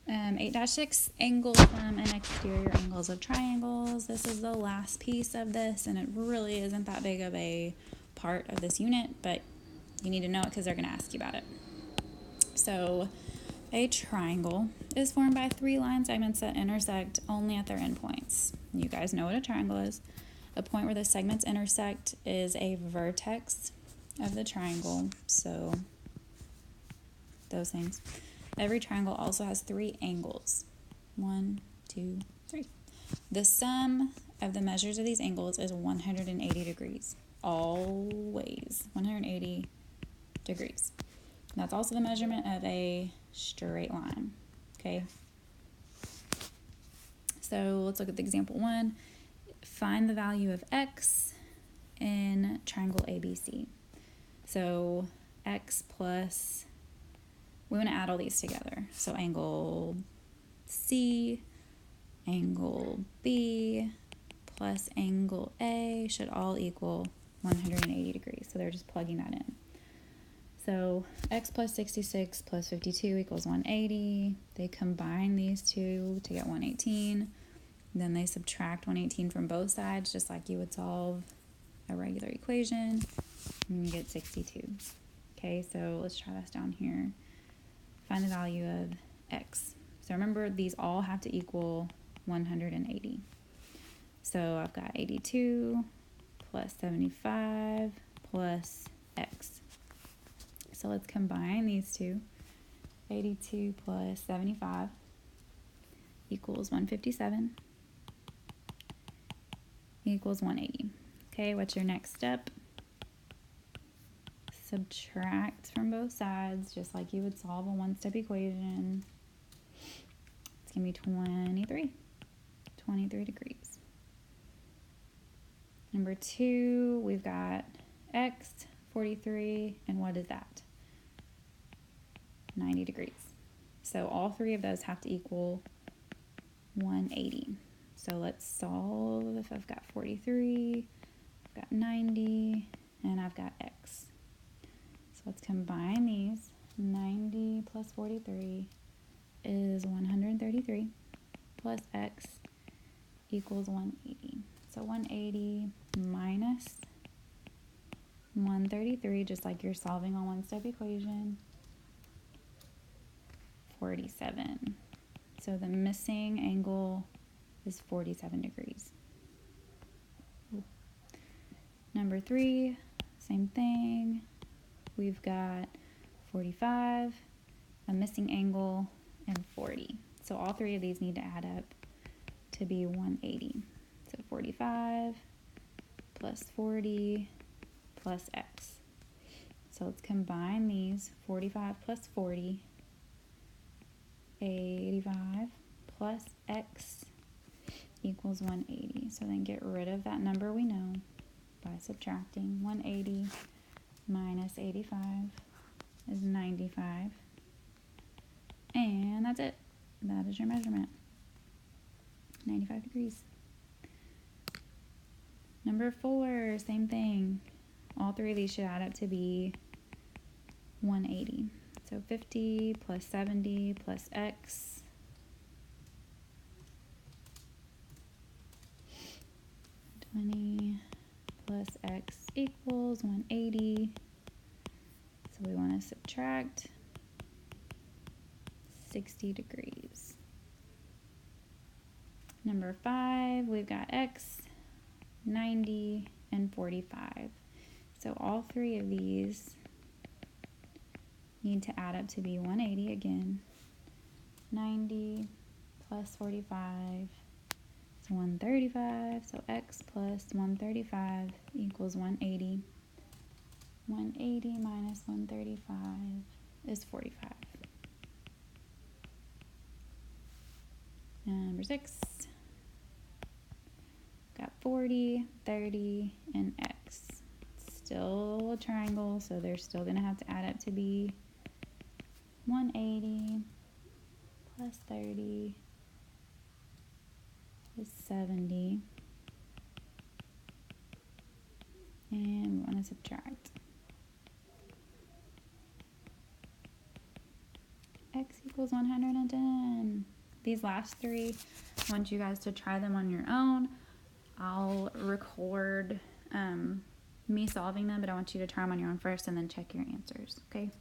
8-6, angles from and exterior angles of triangles. This is the last piece of this, and it really isn't that big of a part of this unit, but you need to know it because they're going to ask you about it. So a triangle is formed by 3 line segments that intersect only at their endpoints. You guys know what a triangle is. A point where the segments intersect is a vertex of the triangle. So those things. Every triangle also has 3 angles. 1, 2, 3. The sum of the measures of these angles is 180 degrees. Always 180 degrees. That's also the measurement of a straight line. Okay. So let's look at the example 1. Find the value of x in triangle ABC. So x plus, we want to add all these together. So angle C, angle B, plus angle A should all equal 180 degrees. So they're just plugging that in. So x plus 66 plus 52 equals 180. They combine these two to get 118. Then they subtract 118 from both sides, just like you would solve a regular equation, and you get 62. Okay, so let's try this down here. Find the value of x. So remember, these all have to equal 180. So I've got 82 plus 75 plus x. So let's combine these two. 82 plus 75 equals 157 equals 180. Okay, what's your next step? Subtract from both sides, just like you would solve a one-step equation. It's going to be 23 degrees. Number 2, we've got x, 43, and what is that? 90 degrees. So all 3 of those have to equal 180. So let's solve. If I've got 43, I've got 90, and I've got x. So let's combine these. 90 plus 43 is 133 plus x equals 180. So 180 minus 133, just like you're solving a one-step equation, 47. So the missing angle is 47 degrees. Number 3, same thing. We've got 45, a missing angle, and 40. So all 3 of these need to add up to be 180. So 45 plus 40 plus x. So let's combine these. 45 plus 40, 85 plus x equals 180. So then get rid of that number we know by subtracting. 180 minus 85 is 95. And that's it. That is your measurement. 95 degrees. Number 4, same thing. All 3 of these should add up to be 180. So 50 plus 70 plus x. Plus x equals 180. So we want to subtract 60 degrees. Number 5, we've got x, 90, and 45. So all 3 of these need to add up to be 180 again. 90 plus 45 is 135. So x plus 135 equals 180. 180 minus 135 is 45. Number 6, got 40, 30, and x. Still a triangle, so they're still going to have to add up to be 180 plus 30 is 70. And we want to subtract x equals 110. These last three, I want you guys to try them on your own. I'll record me solving them, but I want you to try them on your own first and then check your answers, okay?